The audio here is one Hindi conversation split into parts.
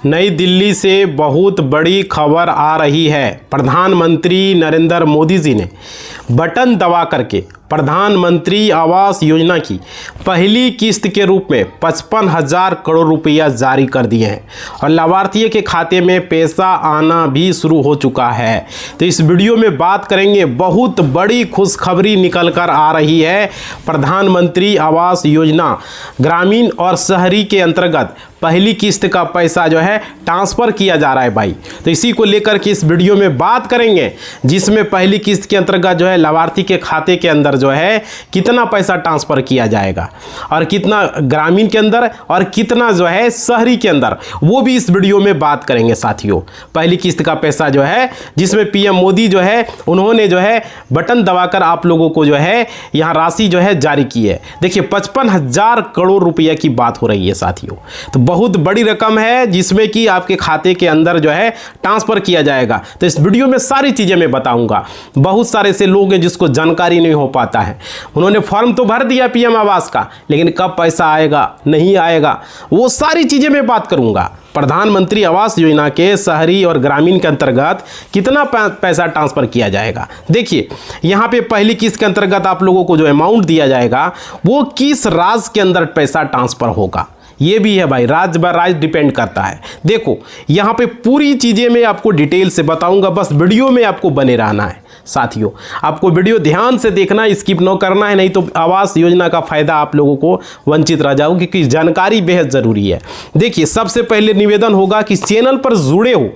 नई दिल्ली से बहुत बड़ी खबर आ रही है। प्रधानमंत्री नरेंद्र मोदी जी ने बटन दबा करके प्रधानमंत्री आवास योजना की पहली किस्त के रूप में 55,000 करोड़ रुपया जारी कर दिए हैं और लाभार्थी के खाते में पैसा आना भी शुरू हो चुका है। तो इस वीडियो में बात करेंगे, बहुत बड़ी खुशखबरी निकल कर आ रही है। प्रधानमंत्री आवास योजना ग्रामीण और शहरी के अंतर्गत पहली किस्त का पैसा जो है ट्रांसफ़र किया जा रहा है भाई। तो इसी को लेकर के इस वीडियो में बात करेंगे, जिसमें पहली किस्त के अंतर्गत जो है लाभार्थी के खाते के अंदर जो है कितना पैसा ट्रांसफ़र किया जाएगा और कितना ग्रामीण के अंदर और कितना जो है शहरी के अंदर, वो भी इस वीडियो में बात करेंगे साथियों। पहली किस्त का पैसा जो है, जिसमें पीएम मोदी जो है उन्होंने जो है बटन दबाकर आप लोगों को जो है यहाँ राशि जो है जारी की है। देखिए 55,000 करोड़ रुपये की बात हो रही है साथियों। तो बहुत बड़ी रकम है जिसमें कि आपके खाते के अंदर जो है ट्रांसफ़र किया जाएगा। तो इस वीडियो में सारी चीज़ें मैं बताऊंगा। बहुत सारे ऐसे लोग हैं जिसको जानकारी नहीं हो पाता है। उन्होंने फॉर्म तो भर दिया पीएम आवास का, लेकिन कब पैसा आएगा नहीं आएगा वो सारी चीज़ें मैं बात करूंगा। प्रधानमंत्री आवास योजना के शहरी और ग्रामीण के अंतर्गत कितना पैसा ट्रांसफ़र किया जाएगा। देखिए यहाँ पे पहली किस्त के अंतर्गत आप लोगों को जो अमाउंट दिया जाएगा वो किस राज्य के अंदर पैसा ट्रांसफ़र होगा, ये भी है भाई, राज्य बाय राज्य डिपेंड करता है। देखो यहाँ पे पूरी चीज़ें मैं आपको डिटेल से बताऊंगा, बस वीडियो में आपको बने रहना है साथियों। आपको वीडियो ध्यान से देखना, स्किप न करना है, नहीं तो आवास योजना का फ़ायदा आप लोगों को वंचित रह जाओगे, क्योंकि जानकारी बेहद ज़रूरी है। देखिए सबसे पहले निवेदन होगा कि चैनल पर जुड़े हो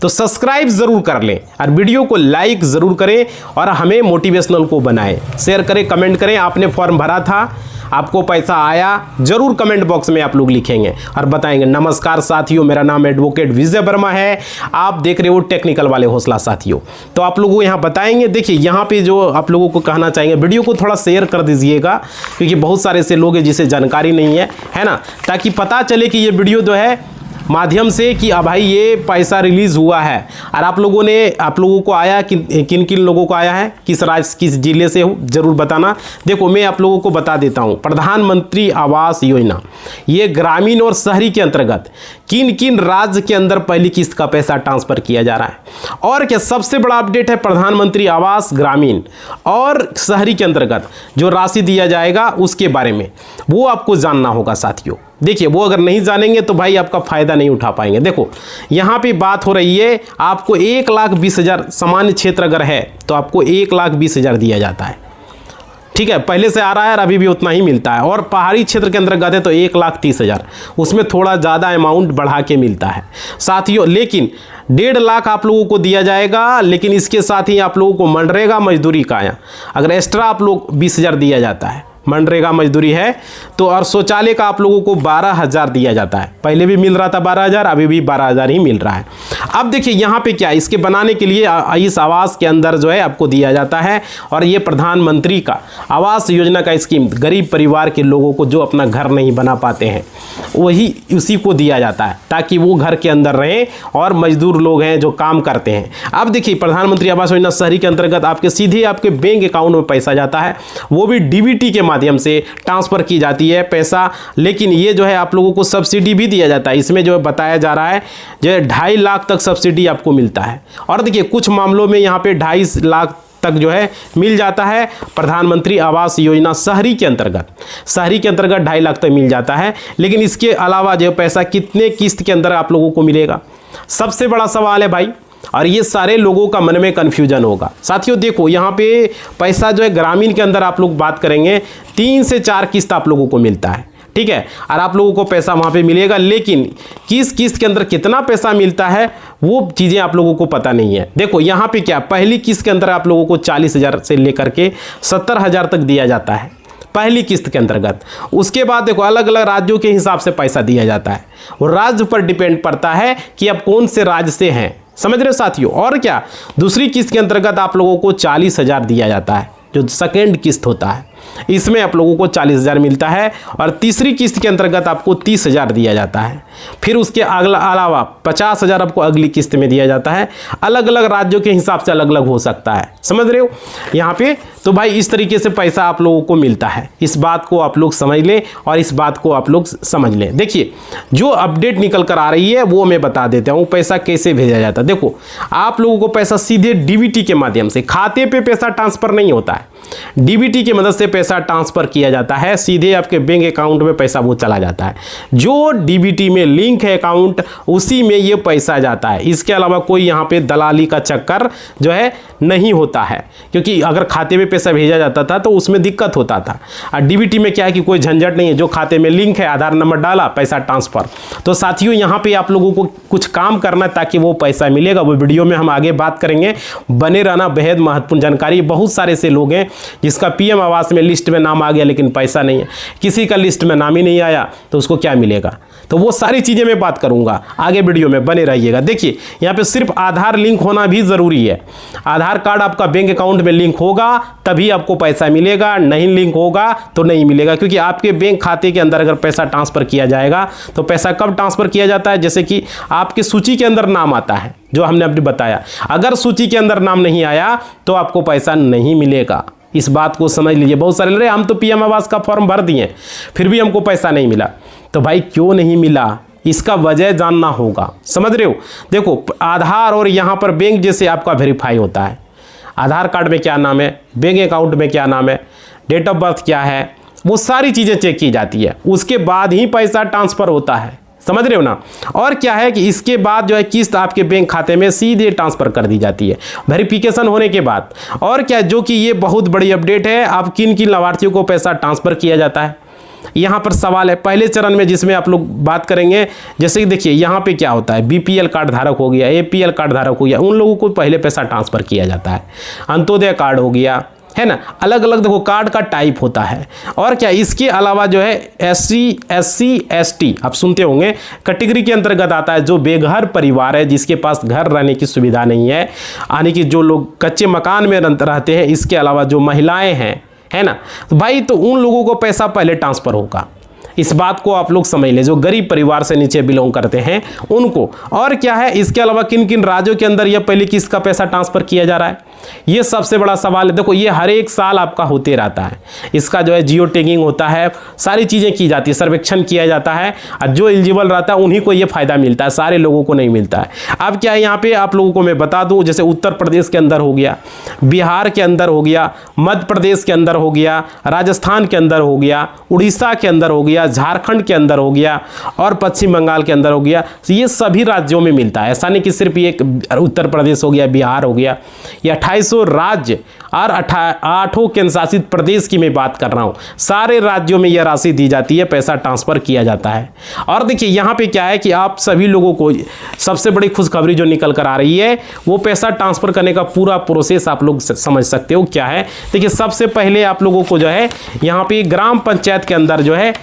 तो सब्सक्राइब ज़रूर कर लें और वीडियो को लाइक ज़रूर करें और हमें मोटिवेशनल को बनाएं, शेयर करें, कमेंट करें। आपने फॉर्म भरा था, आपको पैसा आया, जरूर कमेंट बॉक्स में आप लोग लिखेंगे और बताएंगे। नमस्कार साथियों, मेरा नाम एडवोकेट विजय वर्मा है, आप देख रहे हो टेक्निकल वाले हौसला साथियों। तो आप लोगों को यहाँ बताएंगे। देखिए यहाँ पे जो आप लोगों को कहना चाहेंगे, वीडियो को थोड़ा शेयर कर दीजिएगा, क्योंकि बहुत सारे ऐसे लोग हैं जिसे जानकारी नहीं है ना, ताकि पता चले कि ये वीडियो जो है माध्यम से कि भाई ये पैसा रिलीज़ हुआ है और आप लोगों को आया, किन किन लोगों को आया है, किस राज्य किस जिले से हो, ज़रूर बताना। देखो मैं आप लोगों को बता देता हूँ, प्रधानमंत्री आवास योजना ये ग्रामीण और शहरी के अंतर्गत किन किन राज्य के अंदर पहली किस्त का पैसा ट्रांसफ़र किया जा रहा है। और क्या सबसे बड़ा अपडेट है, प्रधानमंत्री आवास ग्रामीण और शहरी के अंतर्गत जो राशि दिया जाएगा उसके बारे में वो आपको जानना होगा साथियों। देखिए वो अगर नहीं जानेंगे तो भाई आपका फ़ायदा नहीं उठा पाएंगे। देखो यहाँ पे बात हो रही है, आपको 1,20,000 सामान्य क्षेत्र अगर है तो आपको 1,20,000 दिया जाता है, ठीक है, पहले से आ रहा है और अभी भी उतना ही मिलता है। और पहाड़ी क्षेत्र के अंदर गए तो 1,30,000, उसमें थोड़ा ज़्यादा अमाउंट बढ़ा के मिलता है साथियों। लेकिन 1.5 लाख आप लोगों को दिया जाएगा, लेकिन इसके साथ ही आप लोगों को मनरेगा मजदूरी का आया, अगर एक्स्ट्रा आप लोग 20,000 दिया जाता है, मनरेगा मजदूरी है तो। और शौचालय का आप लोगों को 12,000 दिया जाता है, पहले भी मिल रहा था 12,000, अभी भी 12,000 ही मिल रहा है। अब देखिए यहाँ पे क्या है, इसके बनाने के लिए इस आवास के अंदर जो है आपको दिया जाता है, और ये प्रधानमंत्री का आवास योजना का स्कीम गरीब परिवार के लोगों को जो अपना घर नहीं बना पाते हैं वही उसी को दिया जाता है, ताकि वो घर के अंदर रहें और मजदूर लोग हैं जो काम करते हैं। अब देखिए प्रधानमंत्री आवास योजना शहरी के अंतर्गत आपके सीधे आपके बैंक अकाउंट में पैसा जाता है, वो भी डीबीटी के माध्यम से ट्रांसफ़र की जाती है पैसा। लेकिन ये जो है आप लोगों को सब्सिडी भी दिया जाता है, इसमें जो है बताया जा रहा है जो 2.5 लाख तक सब्सिडी आपको मिलता है। और देखिए कुछ मामलों में यहाँ पे 2.5 लाख तक जो है मिल जाता है। प्रधानमंत्री आवास योजना शहरी के अंतर्गत 2.5 लाख तक मिल जाता है। लेकिन इसके अलावा जो पैसा कितने किस्त के अंदर आप लोगों को मिलेगा, सबसे बड़ा सवाल है भाई, और ये सारे लोगों का मन में कन्फ्यूजन होगा साथियों। देखो यहाँ पे पैसा जो है ग्रामीण के अंदर आप लोग बात करेंगे 3 से 4 किस्त आप लोगों को मिलता है, ठीक है, और आप लोगों को पैसा वहाँ पे मिलेगा। लेकिन किस किस्त के अंदर कितना पैसा मिलता है वो चीज़ें आप लोगों को पता नहीं है। देखो यहाँ पे क्या, पहली किस्त के अंदर आप लोगों को 40,000 से लेकर के 70,000 तक दिया जाता है पहली किस्त के अंतर्गत। उसके बाद देखो अलग अलग राज्यों के हिसाब से पैसा दिया जाता है, वो राज्य पर डिपेंड पड़ता है कि आप कौन से राज्य से हैं, समझ रहे हो साथियों। और क्या, दूसरी किस्त के अंतर्गत आप लोगों को 40,000 दिया जाता है, जो सेकेंड किस्त होता है, इसमें आप लोगों को 40,000 मिलता है। और तीसरी किस्त के अंतर्गत आपको 30,000 दिया जाता है। फिर उसके अलावा 50,000 आपको अगली किस्त में दिया जाता है। अलग अलग राज्यों के हिसाब से अलग अलग हो सकता है, समझ रहे हो। यहाँ पे तो भाई इस तरीके से पैसा आप लोगों को मिलता है। इस बात को आप लोग समझ लें और इस बात को आप लोग समझ लें। देखिए जो अपडेट निकल कर आ रही है वो मैं बता देता हूँ पैसा कैसे भेजा जाता है। देखो आप लोगों को पैसा सीधे डीबीटी के माध्यम से, खाते पे पैसा ट्रांसफर नहीं होता है, डीबीटी की मदद से पैसा ट्रांसफर किया जाता है, सीधे आपके बैंक अकाउंट में पैसा वो चला जाता है। जो डीबीटी में लिंक है अकाउंट उसी में ये पैसा जाता है। इसके अलावा कोई यहाँ पे दलाली का चक्कर जो है नहीं होता है, क्योंकि अगर खाते में पैसा भेजा जाता था तो उसमें दिक्कत होता था। और डीबीटी में क्या है कि कोई झंझट नहीं है, जो खाते में लिंक है आधार नंबर डाला पैसा ट्रांसफर। तो साथियों यहाँ पे आप लोगों को कुछ काम करना है ताकि वो पैसा मिलेगा, वो वीडियो में हम आगे बात करेंगे। बने रहना, बेहद महत्वपूर्ण जानकारी। बहुत सारे ऐसे लोग हैं जिसका पीएम आवास में लिस्ट में नाम आ गया लेकिन पैसा नहीं है, किसी का लिस्ट में नाम ही नहीं आया तो उसको क्या मिलेगा। तो वो सारी चीज़ें मैं बात करूंगा आगे, वीडियो में बने रहिएगा। देखिए यहाँ पे सिर्फ आधार लिंक होना भी ज़रूरी है। आधार कार्ड आपका बैंक अकाउंट में लिंक होगा तभी आपको पैसा मिलेगा, नहीं लिंक होगा तो नहीं मिलेगा। क्योंकि आपके बैंक खाते के अंदर अगर पैसा ट्रांसफ़र किया जाएगा तो पैसा कब ट्रांसफ़र किया जाता है, जैसे कि आपकी सूची के अंदर नाम आता है जो हमने अभी बताया। अगर सूची के अंदर नाम नहीं आया तो आपको पैसा नहीं मिलेगा। इस बात को समझ लीजिए। बहुत सारे लोग हम तो पीएम आवास का फॉर्म भर दिए फिर भी हमको पैसा नहीं मिला। तो भाई क्यों नहीं मिला, इसका वजह जानना होगा। समझ रहे हो। देखो आधार और यहाँ पर बैंक जैसे आपका वेरीफाई होता है, आधार कार्ड में क्या नाम है, बैंक अकाउंट में क्या नाम है, डेट ऑफ बर्थ क्या है, वो सारी चीज़ें चेक की जाती है, उसके बाद ही पैसा ट्रांसफ़र होता है। समझ रहे हो ना। और क्या है कि इसके बाद जो है किस्त आपके बैंक खाते में सीधे ट्रांसफ़र कर दी जाती है वेरिफिकेशन होने के बाद। और क्या, जो कि ये बहुत बड़ी अपडेट है, आप किन किन लाभार्थियों को पैसा ट्रांसफ़र किया जाता है यहाँ पर सवाल है। पहले चरण में जिसमें आप लोग बात करेंगे, जैसे कि देखिए यहाँ पे क्या होता है, बीपीएल कार्ड धारक हो गया, एपीएल कार्ड धारक हो गया, उन लोगों को पहले पैसा ट्रांसफ़र किया जाता है। अंत्योदय कार्ड हो गया, है ना, अलग अलग देखो कार्ड का टाइप होता है। और क्या इसके अलावा जो है एससी एससी एसटी आप सुनते होंगे कैटेगरी के अंतर्गत आता है, जो बेघर परिवार है जिसके पास घर रहने की सुविधा नहीं है, यानी कि जो लोग कच्चे मकान में रहते हैं, इसके अलावा जो महिलाएं हैं, है ना, तो भाई तो उन लोगों को पैसा पहले ट्रांसफ़र होगा। इस बात को आप लोग समझ लें, जो गरीब परिवार से नीचे बिलोंग करते हैं उनको। और क्या है इसके अलावा किन किन राज्यों के अंदर यह पहले किस्त का पैसा ट्रांसफ़र किया जा रहा है, ये सबसे बड़ा सवाल है। देखो ये हर एक साल आपका होते रहता है, इसका जो है जियो टैगिंग होता है, सारी चीज़ें की जाती है, सर्वेक्षण किया जाता है, और जो एलिजिबल रहता है उन्हीं को ये फ़ायदा मिलता है, सारे लोगों को नहीं मिलता है। अब क्या है यहाँ पे आप लोगों को मैं बता दूँ, जैसे उत्तर प्रदेश के अंदर हो गया, बिहार के अंदर हो गया, मध्य प्रदेश के अंदर हो गया, राजस्थान के अंदर हो गया, उड़ीसा के अंदर हो गया, झारखंड के अंदर हो गया और पश्चिम बंगाल के अंदर हो गया। ये सभी राज्यों में मिलता है, ऐसा नहीं कि सिर्फ ये उत्तर प्रदेश हो गया, बिहार हो गया। ये 2800 राज्य और 8 केंद्र शासित प्रदेश की मैं बात कर रहा हूँ, सारे राज्यों में यह राशि दी जाती है, पैसा ट्रांसफ़र किया जाता है। और देखिए यहाँ पे क्या है कि आप सभी लोगों को सबसे बड़ी खुशखबरी जो निकल कर आ रही है, वो पैसा ट्रांसफ़र करने का पूरा प्रोसेस आप लोग समझ सकते हो क्या है। देखिए सबसे पहले आप लोगों को जो है यहाँ पे ग्राम पंचायत के अंदर जो है,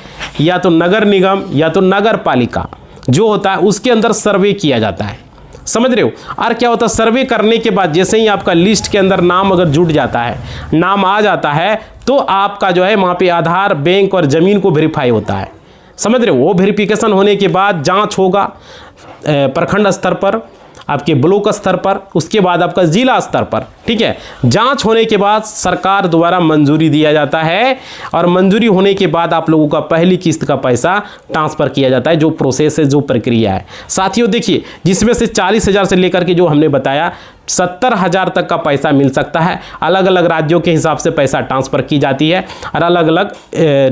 या तो नगर निगम या तो नगर पालिका जो होता है उसके अंदर सर्वे किया जाता है। समझ रहे हो। और क्या होता है, सर्वे करने के बाद जैसे ही आपका लिस्ट के अंदर नाम अगर जुट जाता है, नाम आ जाता है, तो आपका जो है वहाँ पे आधार, बैंक और ज़मीन को वेरीफाई होता है। समझ रहे हो। वो वेरिफिकेशन होने के बाद जांच होगा प्रखंड स्तर पर, आपके ब्लॉक स्तर पर, उसके बाद आपका जिला स्तर पर। ठीक है, जांच होने के बाद सरकार द्वारा मंजूरी दिया जाता है, और मंजूरी होने के बाद आप लोगों का पहली किस्त का पैसा ट्रांसफ़र किया जाता है। जो प्रोसेस है, जो प्रक्रिया है साथियों, देखिए जिसमें से 40,000 से लेकर के जो हमने बताया 70,000 तक का पैसा मिल सकता है। अलग अलग राज्यों के हिसाब से पैसा ट्रांसफ़र की जाती है, और अलग अलग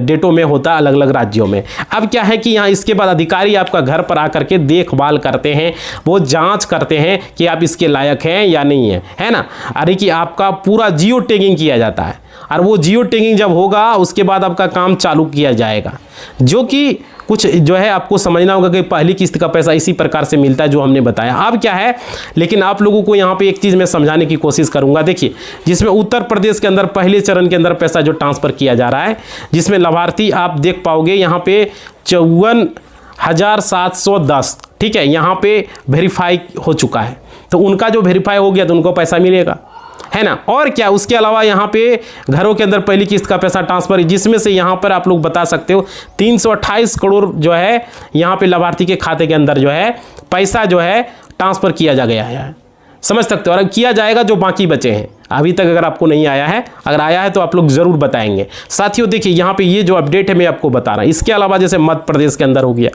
डेटों में होता है, अलग अलग राज्यों में। अब क्या है कि यहाँ इसके बाद अधिकारी आपका घर पर आकर के देखभाल करते हैं, वो जांच करते हैं कि आप इसके लायक हैं या नहीं है ना। अरे कि आपका पूरा जियो टैगिंग किया जाता है, और वो जियो टैगिंग जब होगा उसके बाद आपका काम चालू किया जाएगा, जो कि कुछ जो है आपको समझना होगा कि पहली किस्त का पैसा इसी प्रकार से मिलता है जो हमने बताया। अब क्या है, लेकिन आप लोगों को यहाँ पे एक चीज़ मैं समझाने की कोशिश करूँगा। देखिए जिसमें उत्तर प्रदेश के अंदर पहले चरण के अंदर पैसा जो ट्रांसफ़र किया जा रहा है, जिसमें लाभार्थी आप देख पाओगे यहाँ पे 54,710, ठीक है, यहाँ पे वेरीफाई हो चुका है। तो उनका जो वेरीफाई हो गया तो उनको पैसा मिलेगा, है ना। और क्या, उसके अलावा यहाँ पे घरों के अंदर पहली किस्त का पैसा ट्रांसफ़र, जिसमें से यहाँ पर आप लोग बता सकते हो 328 करोड़ जो है यहाँ पे लाभार्थी के खाते के अंदर जो है पैसा जो है ट्रांसफ़र किया जा गया है। समझ सकते हो। और किया जाएगा जो बाकी बचे हैं। अभी तक अगर आपको नहीं आया है, अगर आया है तो आप लोग ज़रूर बताएंगे। साथियों देखिए यहाँ पे ये जो अपडेट है मैं आपको बता रहा हूँ। इसके अलावा जैसे मध्य प्रदेश के अंदर हो गया,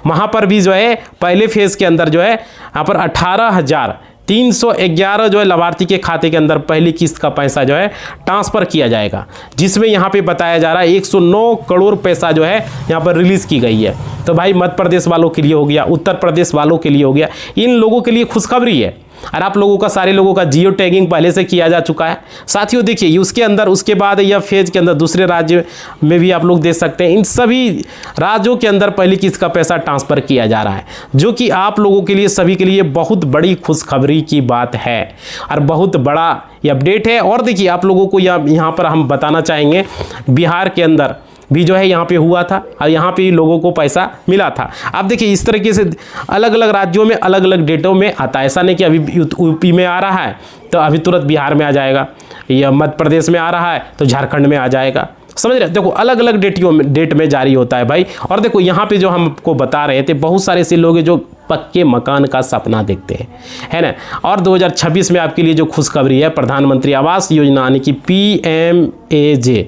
वहाँ पर भी जो है पहले फेज़ के अंदर जो है यहाँ पर 18,311 जो है लाभार्थी के खाते के अंदर पहली किस्त का पैसा जो है ट्रांसफ़र किया जाएगा, जिसमें यहाँ पे बताया जा रहा है 109 करोड़ पैसा जो है यहाँ पर रिलीज़ की गई है। तो भाई मध्य प्रदेश वालों के लिए हो गया, उत्तर प्रदेश वालों के लिए हो गया, इन लोगों के लिए खुशखबरी है। और आप लोगों का, सारे लोगों का जियो टैगिंग पहले से किया जा चुका है। साथियों देखिए उसके अंदर, उसके बाद यह फेज के अंदर दूसरे राज्य में भी आप लोग देख सकते हैं, इन सभी राज्यों के अंदर पहली किस्त का पैसा ट्रांसफ़र किया जा रहा है, जो कि आप लोगों के लिए, सभी के लिए बहुत बड़ी खुशखबरी की बात है और बहुत बड़ा ये अपडेट है। और देखिए आप लोगों को यहाँ पर हम बताना चाहेंगे, बिहार के अंदर भी जो है यहाँ पे हुआ था और यहाँ पे लोगों को पैसा मिला था। अब देखिए इस तरीके से अलग अलग राज्यों में अलग अलग डेटों में आता है। ऐसा नहीं कि अभी यूपी में आ रहा है तो अभी तुरंत बिहार में आ जाएगा, या मध्य प्रदेश में आ रहा है तो झारखंड में आ जाएगा। समझ रहे, देखो अलग अलग डेट में जारी होता है भाई। और देखो यहाँ पे जो हमको बता रहे थे, बहुत सारे ऐसे लोग हैं जो पक्के मकान का सपना देखते हैं, है ना। और 2026 में आपके लिए जो खुशखबरी है, प्रधानमंत्री आवास योजना यानी कि PMAJ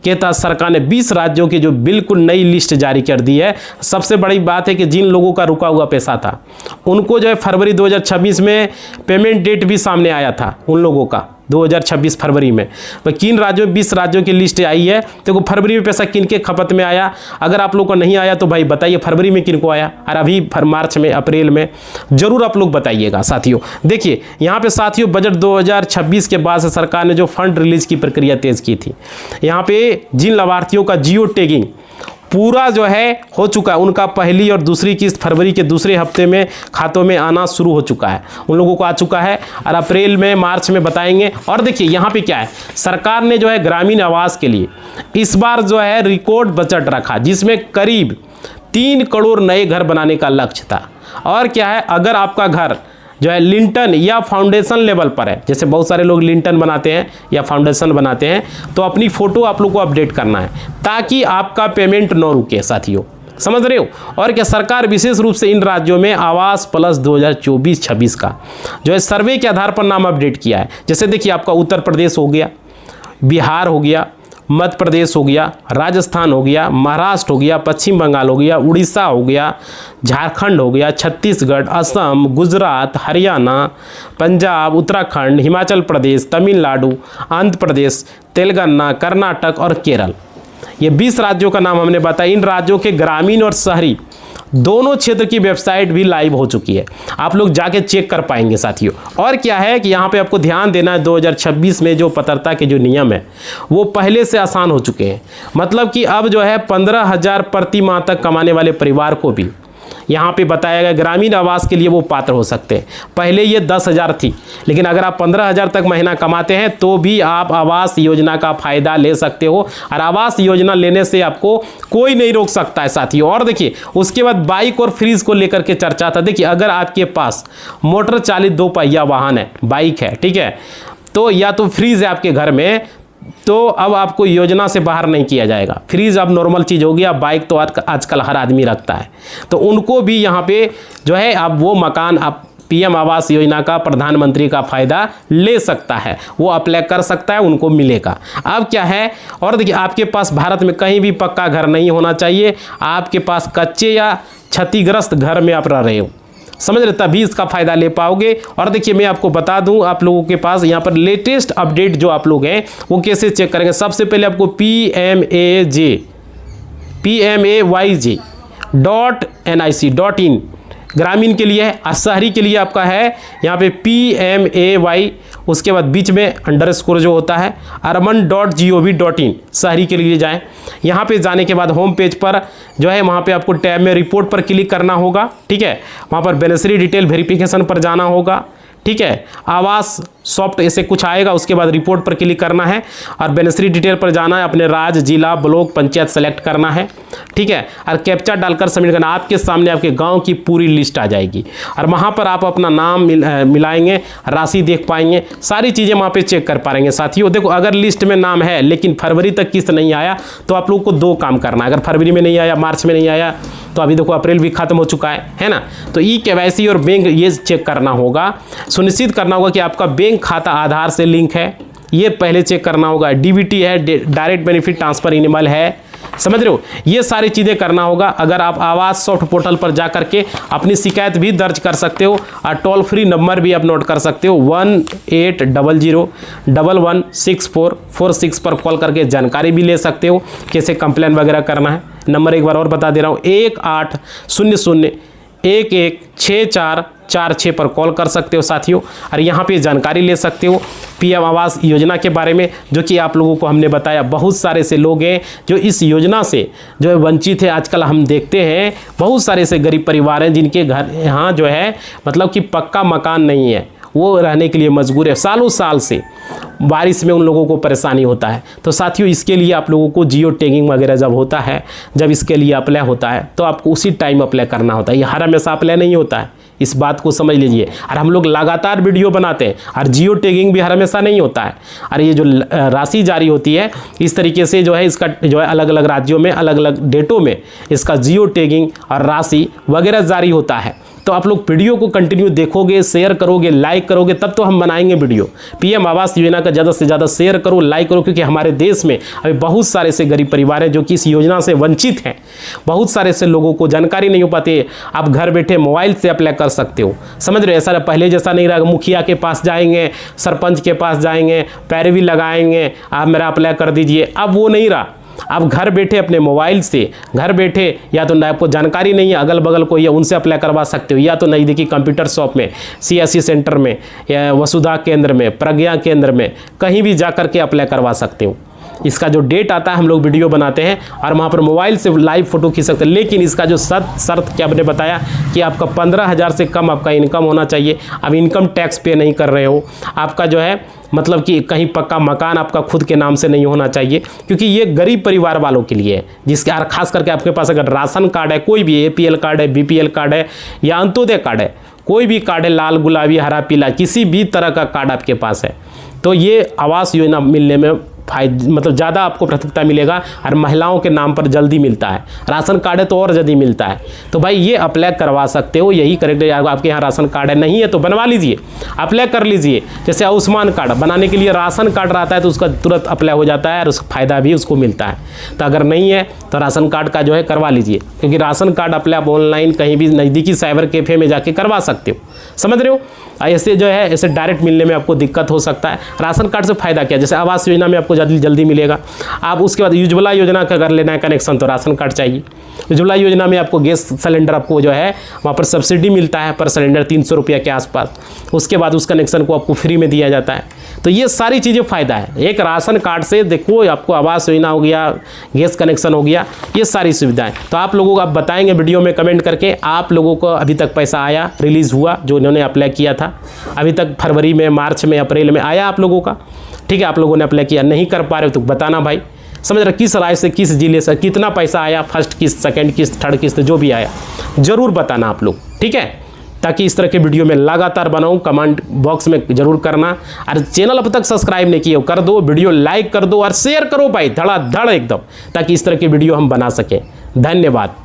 के तहत सरकार ने 20 राज्यों की जो बिल्कुल नई लिस्ट जारी कर दी है। सबसे बड़ी बात है कि जिन लोगों का रुका हुआ पैसा था उनको जो है फरवरी 2026 में पेमेंट डेट भी सामने आया था उन लोगों का, 2026 फरवरी में। तो किन राज्यों, 20 राज्यों की लिस्ट आई है। देखो फरवरी में पैसा किन के खपत में आया, अगर आप लोग को नहीं आया तो भाई बताइए फरवरी में किन को आया, और अभी मार्च में, अप्रैल में जरूर आप लोग बताइएगा। साथियों देखिए यहाँ पे साथियों बजट 2026 के बाद से सरकार ने जो फंड रिलीज की प्रक्रिया तेज की थी, यहाँ पे जिन लाभार्थियों का जियो टैगिंग पूरा जो है हो चुका है, उनका पहली और दूसरी किस्त फरवरी के दूसरे हफ्ते में खातों में आना शुरू हो चुका है, उन लोगों को आ चुका है, और अप्रैल में, मार्च में बताएंगे। और देखिए यहाँ पे क्या है, सरकार ने जो है ग्रामीण आवास के लिए इस बार जो है रिकॉर्ड बजट रखा, जिसमें करीब 3 करोड़ नए घर बनाने का लक्ष्य था। और क्या है, अगर आपका घर जो है लिंटन या फाउंडेशन लेवल पर है, जैसे बहुत सारे लोग लिंटन बनाते हैं या फाउंडेशन बनाते हैं, तो अपनी फ़ोटो आप लोग को अपडेट करना है ताकि आपका पेमेंट न रुके। साथियों समझ रहे हो। और क्या, सरकार विशेष रूप से इन राज्यों में आवास प्लस 2024-26 का जो है सर्वे के आधार पर नाम अपडेट किया है। जैसे देखिए आपका उत्तर प्रदेश हो गया, बिहार हो गया, मध्य प्रदेश हो गया, राजस्थान हो गया, महाराष्ट्र हो गया, पश्चिम बंगाल हो गया, उड़ीसा हो गया, झारखंड हो गया, छत्तीसगढ़, असम, गुजरात, हरियाणा, पंजाब, उत्तराखंड, हिमाचल प्रदेश, तमिलनाडु, आंध्र प्रदेश, तेलंगाना, कर्नाटक और केरल। ये 20 राज्यों का नाम हमने बताया। इन राज्यों के ग्रामीण और शहरी दोनों क्षेत्र की वेबसाइट भी लाइव हो चुकी है, आप लोग जाके चेक कर पाएंगे। साथियों और क्या है कि यहाँ पे आपको ध्यान देना है, 2026 में जो पात्रता के जो नियम है वो पहले से आसान हो चुके हैं। मतलब कि अब जो है 15,000 प्रति माह तक कमाने वाले परिवार को भी यहाँ पे बताया गया ग्रामीण आवास के लिए वो पात्र हो सकते हैं। पहले ये 10,000 थी, लेकिन अगर आप 15,000 तक महीना कमाते हैं तो भी आप आवास योजना का फ़ायदा ले सकते हो, और आवास योजना लेने से आपको कोई नहीं रोक सकता है। साथियों और देखिए उसके बाद बाइक और फ्रीज को लेकर के चर्चा था। देखिए अगर आपके पास मोटर चालित 2 पहिया वाहन है, बाइक है, ठीक है, तो या तो फ्रीज है आपके घर में, तो अब आपको योजना से बाहर नहीं किया जाएगा। फ्रीज अब नॉर्मल चीज़ हो गया, बाइक तो आजकल हर आदमी रखता है, तो उनको भी यहाँ पे जो है अब वो मकान आप PM आवास योजना का, प्रधानमंत्री का फ़ायदा ले सकता है, वो अप्लाई कर सकता है, उनको मिलेगा। अब क्या है, और देखिए आपके पास भारत में कहीं भी पक्का घर नहीं होना चाहिए, आपके पास कच्चे या क्षतिग्रस्त घर में आप रह रहे हो, समझ रहे, तभी इसका फ़ायदा ले पाओगे। और देखिए मैं आपको बता दूं, आप लोगों के पास यहाँ पर लेटेस्ट अपडेट जो आप लोग हैं वो कैसे चेक करेंगे। सबसे पहले आपको PMAYJ.NIC.in ग्रामीण के लिए है, और शहरी के लिए आपका है यहाँ पे PMAY, उसके बाद बीच में अंडरस्कोर जो होता है, urban.gov.in शहरी के लिए जाएं। यहाँ पे जाने के बाद होम पेज पर जो है वहाँ पे आपको टैब में रिपोर्ट पर क्लिक करना होगा, ठीक है। वहाँ पर बेनिफिशियरी डिटेल वेरिफिकेशन पर जाना होगा, ठीक है। आवास सॉफ्ट ऐसे कुछ आएगा, उसके बाद रिपोर्ट पर क्लिक करना है और बेनिफिशियरी डिटेल पर जाना है, अपने राज्य, जिला, ब्लॉक, पंचायत सेलेक्ट करना है, ठीक है, और कैप्चा डालकर सबमिट करना। आपके सामने आपके गांव की पूरी लिस्ट आ जाएगी और वहां पर आप अपना नाम मिलाएंगे, राशि देख पाएंगे, सारी चीज़ें वहाँ पे चेक कर पाएंगे। साथियों देखो, अगर लिस्ट में नाम है लेकिन फरवरी तक किस्त नहीं आया तो आप लोग को 2 काम करना है। अगर फरवरी में नहीं आया, मार्च में नहीं आया, तो अभी देखो अप्रैल भी खत्म हो चुका है ना, तो ई-केवाईसी और बैंक ये चेक करना होगा, सुनिश्चित करना होगा कि आपका बैंक खाता आधार से लिंक है, ये पहले चेक करना होगा। डीबीटी है, डायरेक्ट बेनिफिट ट्रांसफर इनेबल है, समझ रहे हो, ये सारी चीज़ें करना होगा। अगर आप आवास सॉफ्ट पोर्टल पर जा करके अपनी शिकायत भी दर्ज कर सकते हो और टोल फ्री नंबर भी आप नोट कर सकते हो, 1800-116446 पर कॉल करके जानकारी भी ले सकते हो कैसे कंप्लेन वगैरह करना है। नंबर एक बार और बता दे रहा हूँ, 1800-116446 पर कॉल कर सकते हो साथियों, और यहाँ पे जानकारी ले सकते हो पीएम आवास योजना के बारे में, जो कि आप लोगों को हमने बताया। बहुत सारे ऐसे लोग हैं जो इस योजना से जो है वंचित है। आजकल हम देखते हैं बहुत सारे ऐसे गरीब परिवार हैं जिनके घर यहाँ जो है मतलब कि पक्का मकान नहीं है, वो रहने के लिए मजबूर है, सालों साल से बारिश में उन लोगों को परेशानी होता है। तो साथियों इसके लिए आप लोगों को जियो टैगिंग वगैरह जब होता है, जब इसके लिए अप्लाई होता है तो आपको उसी टाइम अप्लाई करना होता है, ये हर हमेशा अप्लाई नहीं होता है, इस बात को समझ लीजिए। और हम लोग लगातार वीडियो बनाते हैं और जियो टैगिंग भी हर हमेशा नहीं होता है। और ये जो राशि जारी होती है इस तरीके से जो है इसका जो है अलग अलग राज्यों में अलग अलग डेटों में इसका जियो टैगिंग और राशि वगैरह जारी होता है। तो आप लोग वीडियो को कंटिन्यू देखोगे, शेयर करोगे, लाइक करोगे, तब तो हम बनाएंगे वीडियो। पीएम आवास योजना का ज़्यादा से ज़्यादा शेयर करो, लाइक करो, क्योंकि हमारे देश में अभी बहुत सारे ऐसे गरीब परिवार हैं जो कि इस योजना से वंचित हैं। बहुत सारे ऐसे लोगों को जानकारी नहीं हो पाती है। आप घर बैठे मोबाइल से अप्लाई कर सकते हो, समझ रहे हो। ऐसा पहले जैसा नहीं रहा, मुखिया के पास जाएंगे, सरपंच के पास जाएंगे, पैरवी लगाएंगे, आप मेरा अप्लाई कर दीजिए, अब वो नहीं रहा। आप घर बैठे अपने मोबाइल से घर बैठे, या तो आपको जानकारी नहीं है, अगल बगल कोई है, उनसे अप्लाई करवा सकते हो, या तो नज़दीकी कंप्यूटर शॉप में, सीएससी सेंटर में, या वसुधा केंद्र में, प्रज्ञा केंद्र में, कहीं भी जा कर के अप्लाई करवा सकते हो। इसका जो डेट आता है हम लोग वीडियो बनाते हैं और वहाँ पर मोबाइल से लाइव फ़ोटो खींच सकते हैं। लेकिन इसका जो शर्त क्या आपने बताया कि आपका 15,000 से कम आपका इनकम होना चाहिए। अब इनकम टैक्स पे नहीं कर रहे हो, आपका जो है मतलब कि कहीं पक्का मकान आपका खुद के नाम से नहीं होना चाहिए, क्योंकि ये गरीब परिवार वालों के लिए है, जिसके और खास करके आपके पास अगर राशन कार्ड है, कोई भी APL कार्ड है, BPL कार्ड है या अंत्योदय कार्ड है, कोई भी कार्ड है, लाल, गुलाबी, हरा, पीला, किसी भी तरह का कार्ड आपके पास है, तो ये आवास योजना मिलने में मतलब ज़्यादा आपको प्राथमिकता मिलेगा और महिलाओं के नाम पर जल्दी मिलता है। राशन कार्ड है तो और जल्दी मिलता है। तो भाई ये अप्लाई करवा सकते हो, यही करेक्ट है। आपके यहाँ राशन कार्ड है, नहीं है तो बनवा लीजिए, अप्लाई कर लीजिए। जैसे आयुष्मान कार्ड बनाने के लिए राशन कार्ड रहता है तो उसका तुरंत अप्लाई हो जाता है और उसका फ़ायदा भी उसको मिलता है। तो अगर नहीं है तो राशन कार्ड का जो है करवा लीजिए, क्योंकि राशन कार्ड अप्लाई आप ऑनलाइन कहीं भी नज़दीकी साइबर कैफ़े में जाके करवा सकते हो, समझ रहे हो। ऐसे जो है ऐसे डायरेक्ट मिलने में आपको दिक्कत हो सकता है। राशन कार्ड से फ़ायदा क्या, जैसे आवास योजना में आपको जल्दी मिलेगा। आप उसके बाद उज्ज्वला योजना का अगर लेना है कनेक्शन तो राशन कार्ड चाहिए। उज्ज्वला योजना में आपको गैस सिलेंडर आपको जो है वहाँ पर सब्सिडी मिलता है पर सिलेंडर 300 रुपये के आसपास। उसके बाद उस कनेक्शन को आपको फ्री में दिया जाता है। तो ये सारी चीज़ें फ़ायदा है। एक राशन कार्ड से देखो आपको आवास योजना हो गया, गैस कनेक्शन हो गया, ये सारी सुविधाएं। तो आप लोगों को आप बताएंगे वीडियो में कमेंट करके आप लोगों को अभी तक पैसा आया, रिलीज़ हुआ जो इन्होंने अप्लाई किया था अभी तक, फरवरी में, मार्च में, अप्रैल में आया आप लोगों का, ठीक है। आप लोगों ने अप्लाई किया, नहीं कर पा रहे हो तो बताना भाई, समझ रहे किस राज्य से, किस जिले से कितना पैसा आया, फर्स्ट किस्त, सेकंड किस्त, थर्ड किस्त, जो भी आया ज़रूर बताना आप लोग, ठीक है। ताकि इस तरह के वीडियो में लगातार बनाऊं, कमेंट बॉक्स में ज़रूर करना। और चैनल अब तक सब्सक्राइब नहीं किया हो कर दो, वीडियो लाइक कर दो और शेयर करो भाई धड़ाधड़ एकदम, ताकि इस तरह के वीडियो हम बना सकें। धन्यवाद।